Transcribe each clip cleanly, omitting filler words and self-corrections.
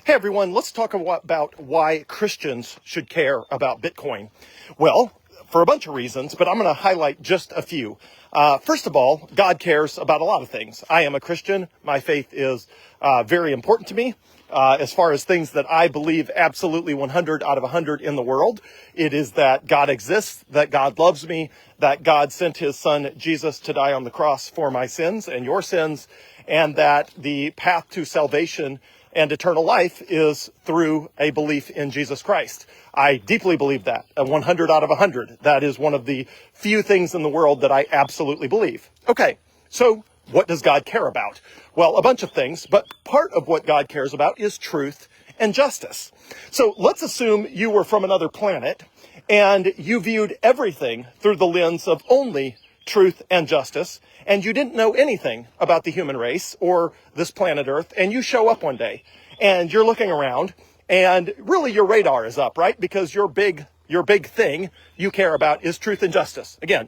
Hey everyone, let's talk about why Christians should care about Bitcoin. Well, for a bunch of reasons, but I'm going to highlight just a few. First of all, God cares about a lot of things. I am a Christian. My faith is very important to me. As far as things that I believe absolutely 100 out of 100 in the world, it is that God exists, that God loves me, that God sent his son Jesus to die on the cross for my sins and your sins, and that the path to salvation and eternal life is through a belief in Jesus Christ. I deeply believe that, 100 out of 100. That is one of the few things in the world that I absolutely believe. Okay, so what does God care about? Well, a bunch of things, but part of what God cares about is truth and justice. So let's assume you were from another planet and you viewed everything through the lens of only truth and justice, and you didn't know anything about the human race or this planet Earth, and you show up one day and you're looking around and really your radar is up, right? Because your big thing you care about is truth and justice. Again,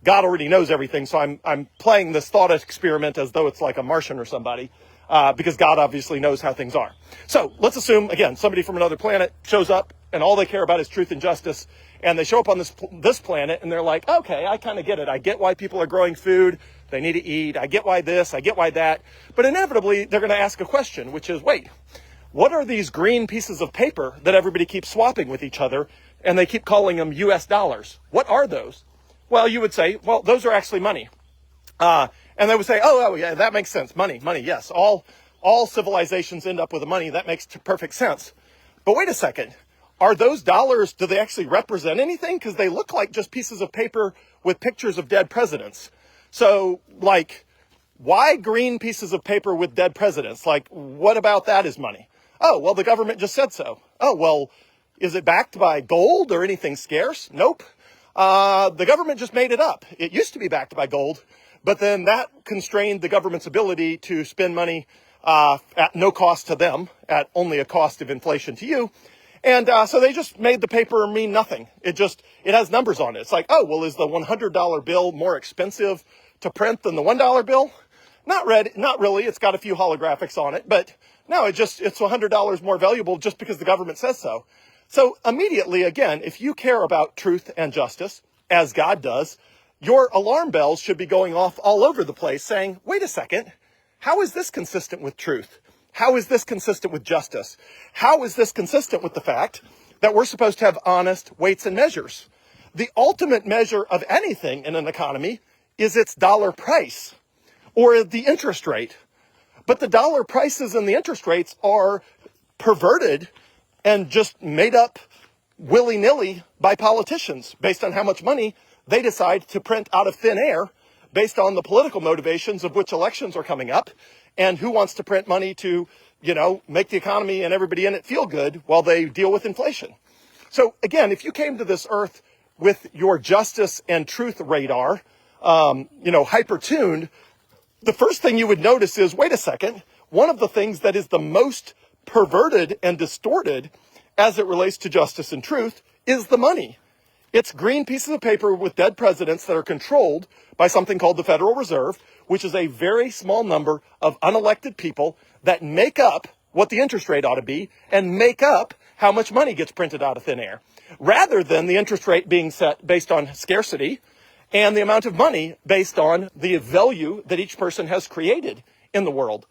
God already knows everything, so I'm playing this thought experiment as though it's like a Martian or somebody, because God obviously knows how things are. So let's assume, again, somebody from another planet shows up and all they care about is truth and justice, and they show up on this planet and they're like, okay, I kind of get it. I get why people are growing food. They need to eat. I get why this. I get why that. But inevitably, they're going to ask a question, which is, wait, what are these green pieces of paper that everybody keeps swapping with each other, and they keep calling them US dollars? What are those? Well, you would say, well, those are actually money. And they would say, oh, yeah, that makes sense. Money, yes. All civilizations end up with money. That makes perfect sense. But wait a second. Are those dollars, do they actually represent anything? Because they look like just pieces of paper with pictures of dead presidents. So, like, why green pieces of paper with dead presidents? Like, what about that is money? Oh, well, the government just said so. Oh, well, is it backed by gold or anything scarce? Nope. The government just made it up. It used to be backed by gold, but then that constrained the government's ability to spend money at no cost to them, at only a cost of inflation to you. And so they just made the paper mean nothing. It has numbers on it. It's like, oh, well, is the $100 bill more expensive to print than the $1 bill? Not really. It's got a few holographics on it, but no, it's $100 more valuable just because the government says so. So immediately, again, if you care about truth and justice, as God does, your alarm bells should be going off all over the place saying, wait a second, how is this consistent with truth? How is this consistent with justice? How is this consistent with the fact that we're supposed to have honest weights and measures? The ultimate measure of anything in an economy is its dollar price or the interest rate. But the dollar prices and the interest rates are perverted and just made up willy-nilly by politicians based on how much money they decide to print out of thin air based on the political motivations of which elections are coming up and who wants to print money to, make the economy and everybody in it feel good while they deal with inflation. So again, if you came to this earth with your justice and truth radar, hyper-tuned, the first thing you would notice is, wait a second, one of the things that is the most perverted and distorted as it relates to justice and truth is the money. It's green pieces of paper with dead presidents that are controlled by something called the Federal Reserve, which is a very small number of unelected people that make up what the interest rate ought to be and make up how much money gets printed out of thin air, rather than the interest rate being set based on scarcity and the amount of money based on the value that each person has created in the world.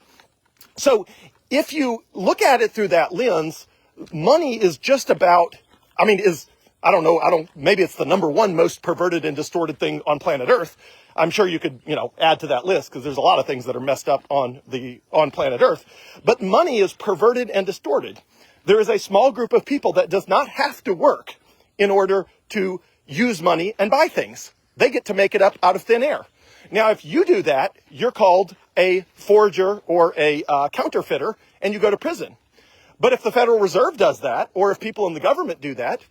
So if you look at it through that lens, money is just about, maybe it's the number one most perverted and distorted thing on planet Earth. I'm sure you could, add to that list because there's a lot of things that are messed up on planet Earth. But money is perverted and distorted. There is a small group of people that does not have to work in order to use money and buy things. They get to make it up out of thin air. Now, if you do that, you're called a forger or a counterfeiter, and you go to prison. But if the Federal Reserve does that, or if people in the government do that,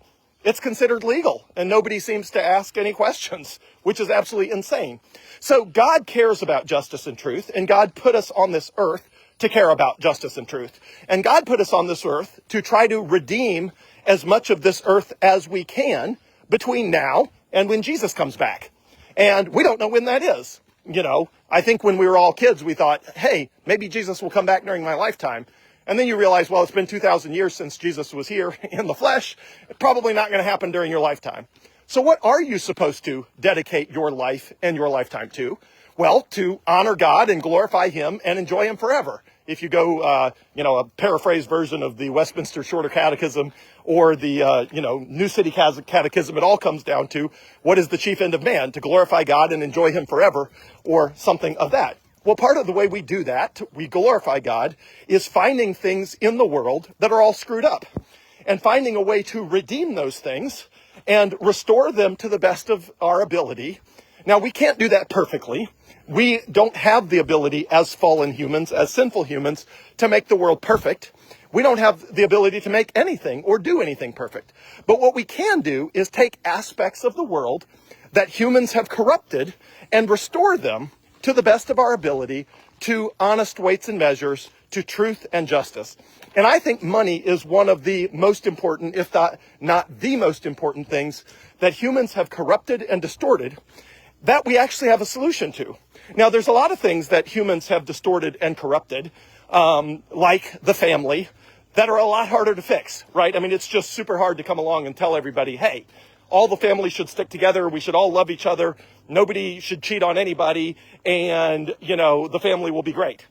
it's considered legal, and nobody seems to ask any questions, which is absolutely insane. So God cares about justice and truth, and God put us on this earth to care about justice and truth. And God put us on this earth to try to redeem as much of this earth as we can between now and when Jesus comes back. And we don't know when that is. I think when we were all kids, we thought, hey, maybe Jesus will come back during my lifetime. And then you realize, well, it's been 2,000 years since Jesus was here in the flesh. Probably not going to happen during your lifetime. So what are you supposed to dedicate your life and your lifetime to? Well, to honor God and glorify him and enjoy him forever. If you go, a paraphrased version of the Westminster Shorter Catechism or the, New City Catechism, it all comes down to what is the chief end of man? To glorify God and enjoy him forever, or something of that. Well, part of the way we do that, we glorify God, is finding things in the world that are all screwed up and finding a way to redeem those things and restore them to the best of our ability. Now, we can't do that perfectly. We don't have the ability as fallen humans, as sinful humans, to make the world perfect. We don't have the ability to make anything or do anything perfect. But what we can do is take aspects of the world that humans have corrupted and restore them to the best of our ability to honest weights and measures, to truth and justice. And I think money is one of the most important, if not the most important things that humans have corrupted and distorted that we actually have a solution to. Now, there's a lot of things that humans have distorted and corrupted, like the family, that are a lot harder to fix, right? I mean, it's just super hard to come along and tell everybody, hey, all the families should stick together. We should all love each other. Nobody should cheat on anybody. And, the family will be great.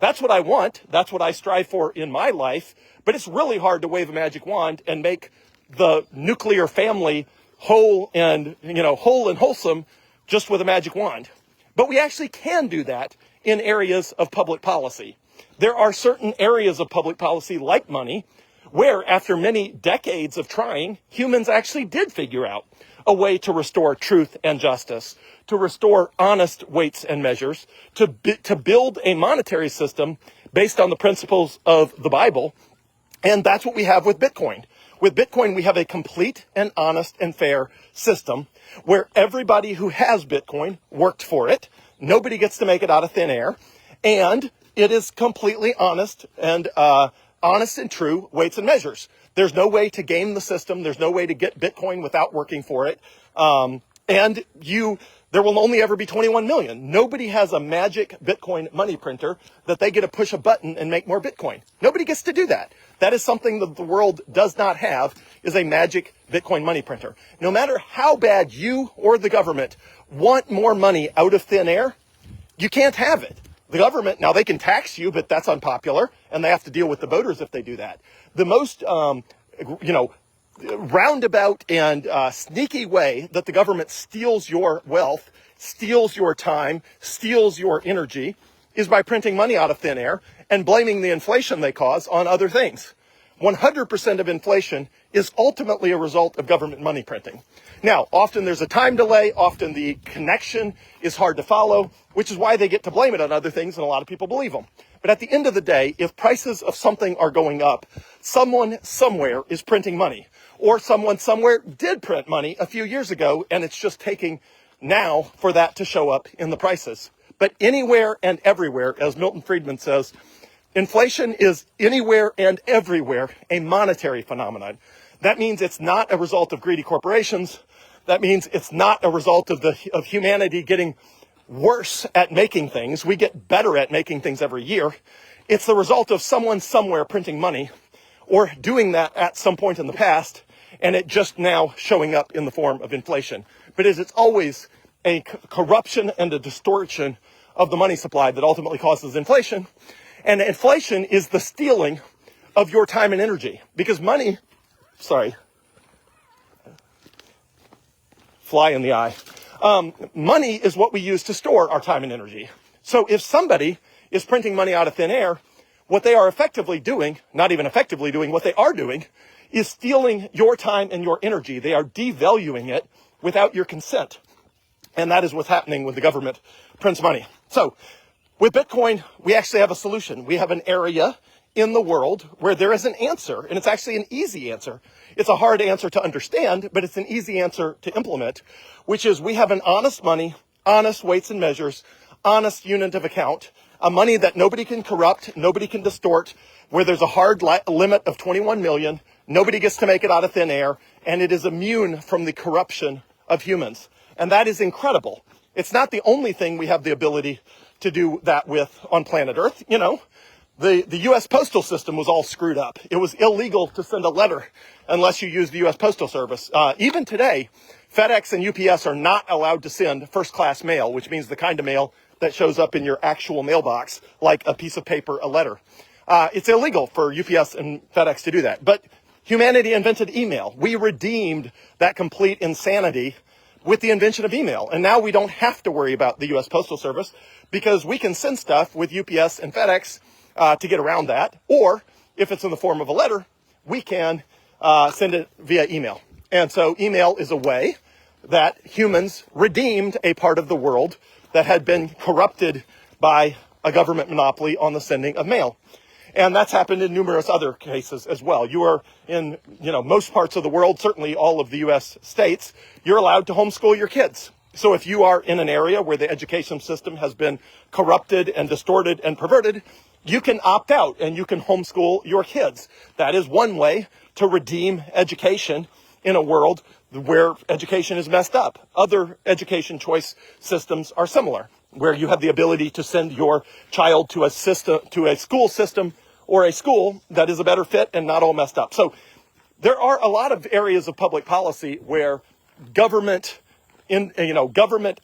That's what I want. That's what I strive for in my life. But it's really hard to wave a magic wand and make the nuclear family whole and wholesome just with a magic wand. But we actually can do that in areas of public policy. There are certain areas of public policy, like money, where after many decades of trying, humans actually did figure out a way to restore truth and justice, to restore honest weights and measures, to build a monetary system based on the principles of the Bible. And that's what we have with Bitcoin. With Bitcoin, we have a complete and honest and fair system where everybody who has Bitcoin worked for it. Nobody gets to make it out of thin air. And it is completely honest and true weights and measures. There's no way to game the system. There's no way to get Bitcoin without working for it. There will only ever be 21 million. Nobody has a magic Bitcoin money printer that they get to push a button and make more Bitcoin. Nobody gets to do that. That is something that the world does not have, is a magic Bitcoin money printer. No matter how bad you or the government want more money out of thin air, you can't have it. The government, now they can tax you, but that's unpopular, and they have to deal with the voters if they do that. The most, roundabout and sneaky way that the government steals your wealth, steals your time, steals your energy, is by printing money out of thin air and blaming the inflation they cause on other things. 100% of inflation is ultimately a result of government money printing. Now, often there's a time delay, often the connection is hard to follow, which is why they get to blame it on other things, and a lot of people believe them. But at the end of the day, if prices of something are going up, someone somewhere is printing money, or someone somewhere did print money a few years ago, and it's just taking now for that to show up in the prices. But anywhere and everywhere, as Milton Friedman says, inflation is anywhere and everywhere a monetary phenomenon. That means it's not a result of greedy corporations. That means it's not a result of humanity getting worse at making things. We get better at making things every year. It's the result of someone somewhere printing money or doing that at some point in the past, and it just now showing up in the form of inflation. But it's always a corruption and a distortion of the money supply that ultimately causes inflation. And inflation is the stealing of your time and energy, because money, fly in the eye. Money is what we use to store our time and energy. So if somebody is printing money out of thin air, what they are effectively doing, not even effectively doing, what they are doing is stealing your time and your energy. They are devaluing it without your consent. And that is what's happening when the government prints money. So with Bitcoin, we actually have a solution. We have an area in the world where there is an answer, and it's actually an easy answer. It's a hard answer to understand, but it's an easy answer to implement, which is we have an honest money, honest weights and measures, honest unit of account, a money that nobody can corrupt, nobody can distort, where there's a hard limit of 21 million, nobody gets to make it out of thin air, and it is immune from the corruption of humans. And that is incredible. It's not the only thing we have the ability to do that with on planet Earth. The U.S. postal system was all screwed up. It was illegal to send a letter unless you used the U.S. Postal Service. Even today, FedEx and UPS are not allowed to send first-class mail, which means the kind of mail that shows up in your actual mailbox, like a piece of paper, a letter. It's illegal for UPS and FedEx to do that. But humanity invented email. We redeemed that complete insanity with the invention of email. And now we don't have to worry about the U.S. Postal Service because we can send stuff with UPS and FedEx to get around that. Or if it's in the form of a letter, we can send it via email. And so email is a way that humans redeemed a part of the world that had been corrupted by a government monopoly on the sending of mail. And that's happened in numerous other cases as well. You are in, most parts of the world, certainly all of the U.S. states, you're allowed to homeschool your kids. So if you are in an area where the education system has been corrupted and distorted and perverted, you can opt out and you can homeschool your kids. That is one way to redeem education in a world where education is messed up. Other education choice systems are similar, where you have the ability to send your child to a school system or a school that is a better fit and not all messed up. So there are a lot of areas of public policy where government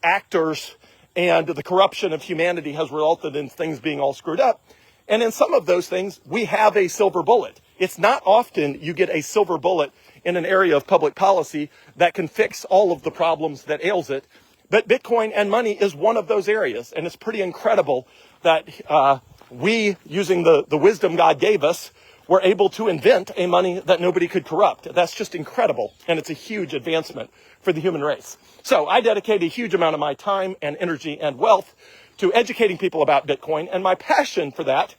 actors and the corruption of humanity has resulted in things being all screwed up. And in some of those things, we have a silver bullet. It's not often you get a silver bullet in an area of public policy that can fix all of the problems that ails it. But Bitcoin and money is one of those areas. And it's pretty incredible that we, using the wisdom God gave us, were able to invent a money that nobody could corrupt. That's just incredible. And it's a huge advancement for the human race. So I dedicate a huge amount of my time and energy and wealth to educating people about Bitcoin. And my passion for that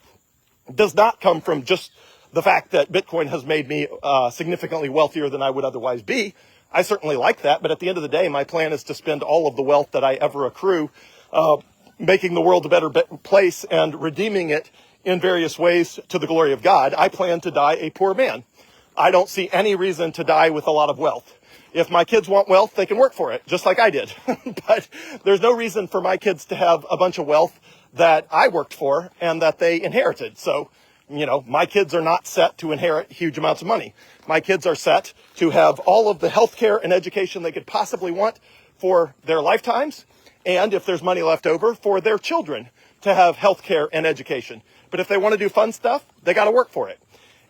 does not come from just the fact that Bitcoin has made me significantly wealthier than I would otherwise be. I certainly like that, but at the end of the day, my plan is to spend all of the wealth that I ever accrue making the world a better place and redeeming it in various ways to the glory of God. I plan to die a poor man. I don't see any reason to die with a lot of wealth. If my kids want wealth, they can work for it, just like I did. But there's no reason for my kids to have a bunch of wealth that I worked for and that they inherited. So, my kids are not set to inherit huge amounts of money. My kids are set to have all of the healthcare and education they could possibly want for their lifetimes. And if there's money left over, for their children to have healthcare and education. But if they want to do fun stuff, they got to work for it.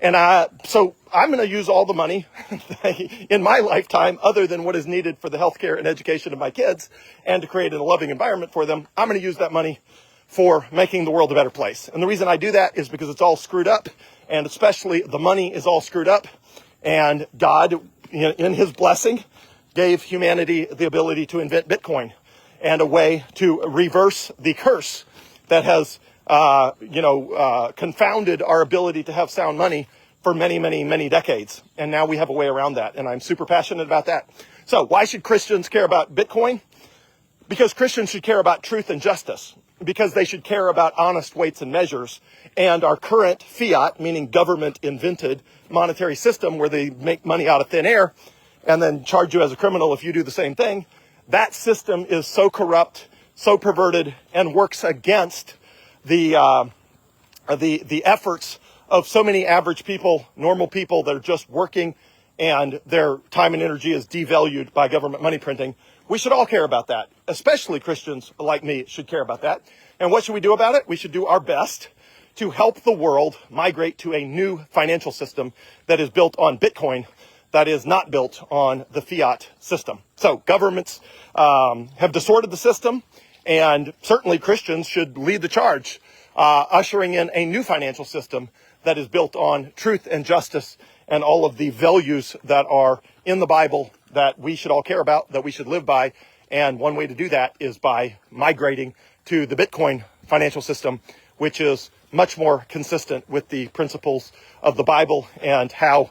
And so I'm going to use all the money in my lifetime, other than what is needed for the healthcare and education of my kids, and to create a loving environment for them. I'm going to use that money for making the world a better place. And the reason I do that is because it's all screwed up, and especially the money is all screwed up. And God, in his blessing, gave humanity the ability to invent Bitcoin and a way to reverse the curse that has confounded our ability to have sound money for many, many, many decades. And now we have a way around that. And I'm super passionate about that. So why should Christians care about Bitcoin? Because Christians should care about truth and justice. Because they should care about honest weights and measures. And our current fiat, meaning government-invented monetary system where they make money out of thin air and then charge you as a criminal if you do the same thing, that system is so corrupt, so perverted, and works against the efforts of so many average people, normal people that are just working, and their time and energy is devalued by government money printing. We should all care about that. Especially Christians like me should care about that. And what should we do about it? We should do our best to help the world migrate to a new financial system that is built on Bitcoin, that is not built on the fiat system. So governments have distorted the system, and certainly Christians should lead the charge, ushering in a new financial system that is built on truth and justice and all of the values that are in the Bible that we should all care about, that we should live by. And one way to do that is by migrating to the Bitcoin financial system, which is much more consistent with the principles of the Bible and how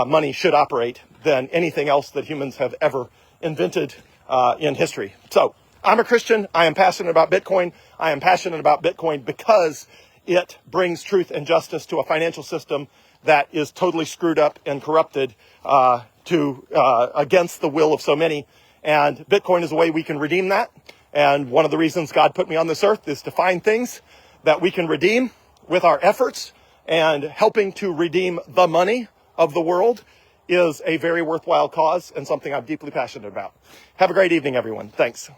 money should operate than anything else that humans have ever invented in history. So I'm a Christian. I am passionate about Bitcoin. I am passionate about Bitcoin because it brings truth and justice to a financial system that is totally screwed up and corrupted against the will of so many. And Bitcoin is a way we can redeem that. And one of the reasons God put me on this earth is to find things that we can redeem, with our efforts and helping to redeem the money of the world is a very worthwhile cause and something I'm deeply passionate about. Have a great evening, everyone. Thanks.